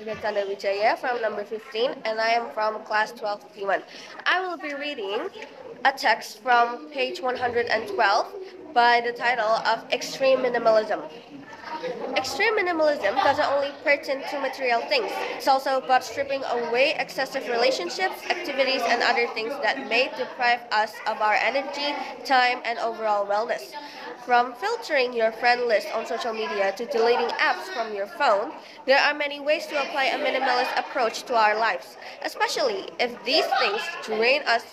Alexander Vijaya from number 15, and I am from class 12 P1. I will be reading a text from page 112 by the title of Extreme Minimalism. Extreme minimalism doesn't only pertain to material things. It's also about stripping away excessive relationships, activities, and other things that may deprive us of our energy, time, and overall wellness. From filtering your friend list on social media to deleting apps from your phone, there are many ways to apply a minimalist approach to our lives, especially if these things drain us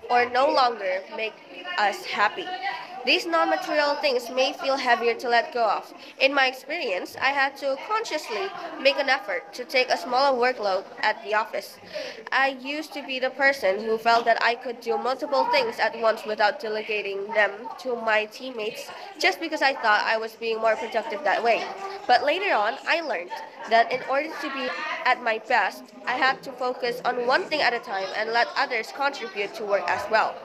or no longer make us happy. These non material things may feel heavier to let go of. In my experience, I had to consciously make an effort to take a smaller workload at the office. I used to be the person who felt that I could do multiple things at once without delegating them to my teammates just because I thought I was being more productive that way. But later on, I learned that in order to be at my best, I had to focus on one thing at a time and let others contribute to work as well.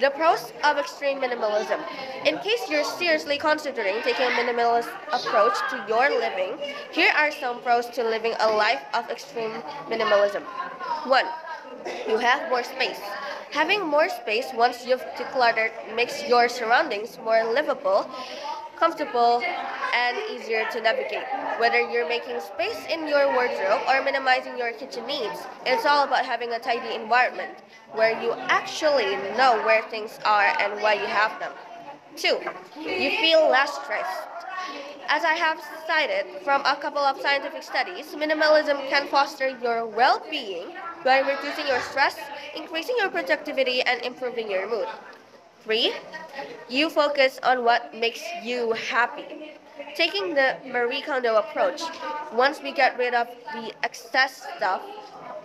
The pros of extreme minimalism. In case you're seriously considering taking a minimalist approach to your living, here are some pros to living a life of extreme minimalism. 1. You have more space. Having more space once you've decluttered makes your surroundings more livable, comfortable, and easier to navigate. Whether you're making space in your wardrobe or minimizing your kitchen needs, it's all about having a tidy environment where you actually know where things are and why you have them. 2. You feel less stressed. As I have cited from a couple of scientific studies, minimalism can foster your well being by reducing your stress, increasing your productivity, and improving your mood. 3. You focus on what makes you happy. Taking the Marie Kondo approach, once we get rid of the excess stuff,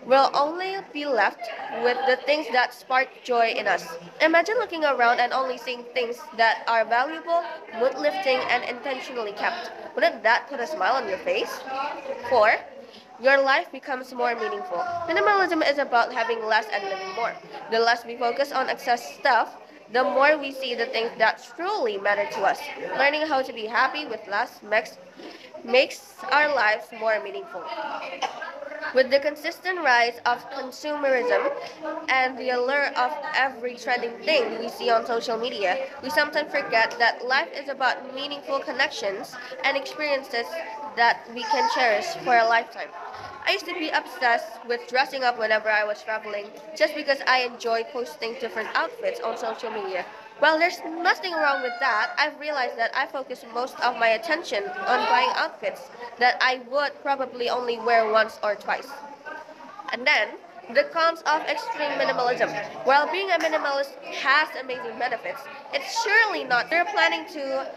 we'll only be left with the things that spark joy in us. Imagine looking around and only seeing things that are valuable, mood lifting, and intentionally kept. Wouldn't that put a smile on your face? 4. Your life becomes more meaningful. Minimalism is about having less and living more. The less we focus on excess stuff, the more we see the things that truly matter to us. Learning how to be happy with less makes our lives more meaningful. With the consistent rise of consumerism and the allure of every trending thing we see on social media, we sometimes forget that life is about meaningful connections and experiences that we can cherish for a lifetime. I used to be obsessed with dressing up whenever I was traveling just because I enjoy posting different outfits on social media. While there's nothing wrong with that, I've realized that I focus most of my attention on buying outfits that I would probably only wear once or twice. And then, the cons of extreme minimalism. While being a minimalist has amazing benefits, it's surely not. If you're planning to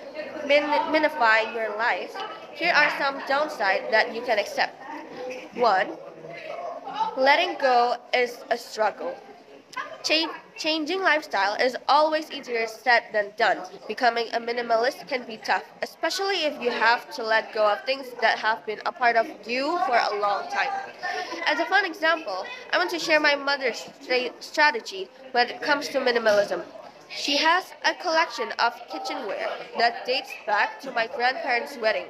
minify your life, here are some downsides that you can accept. 1. Letting go is a struggle. Changing lifestyle is always easier said than done. Becoming a minimalist can be tough, especially if you have to let go of things that have been a part of you for a long time. As a fun example, I want to share my mother's strategy when it comes to minimalism. She has a collection of kitchenware that dates back to my grandparents' wedding.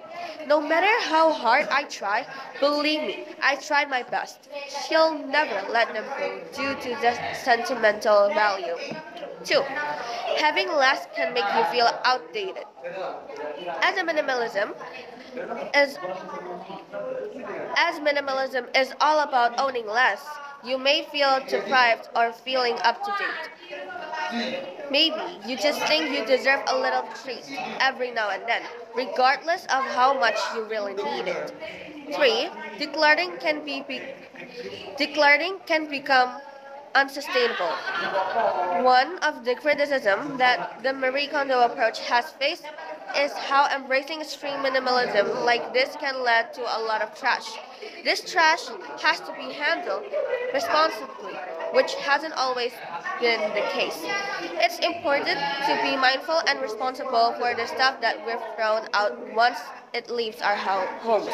No matter how hard I try, believe me, I tried my best. She'll never let them go due to the sentimental value. 2. Having less can make you feel outdated. As a minimalism is as minimalism is all about owning less, you may feel deprived or feeling up to date. Maybe you just think you deserve a little treat every now and then, regardless of how much you really need it. 3. Decluttering can become unsustainable. One of the criticism that the Marie Kondo approach has faced is how embracing extreme minimalism like this can lead to a lot of trash. This trash has to be handled responsibly, which hasn't always been the case. It's important to be mindful and responsible for the stuff that we've thrown out once it leaves our homes.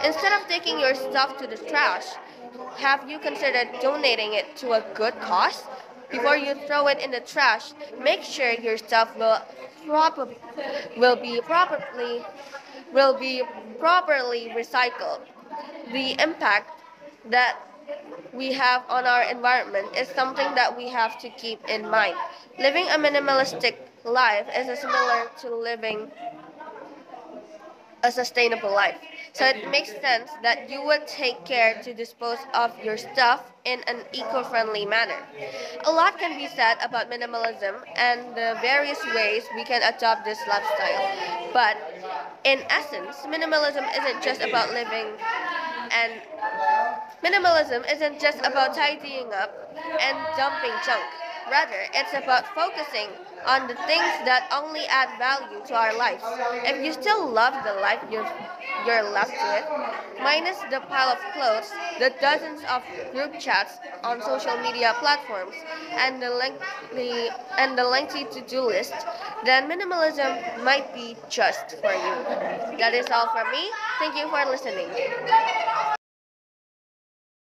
Instead of taking your stuff to the trash, have you considered donating it to a good cause? Before you throw it in the trash, make sure your stuff prob- will be properly recycled. the impact that we have on our environment is something that we have to keep in mind. Living a minimalistic life is similar to living a sustainable life. So it makes sense that you would take care to dispose of your stuff in an eco-friendly manner. A lot can be said about minimalism and the various ways we can adopt this lifestyle. But in essence, and minimalism isn't just about tidying up and dumping junk. Rather, it's about focusing on the things that only add value to our lives. If you still love the life you're left with, minus the pile of clothes, the dozens of group chats on social media platforms, and the lengthy to-do list, then minimalism might be just for you. That is all from me. Thank you for listening.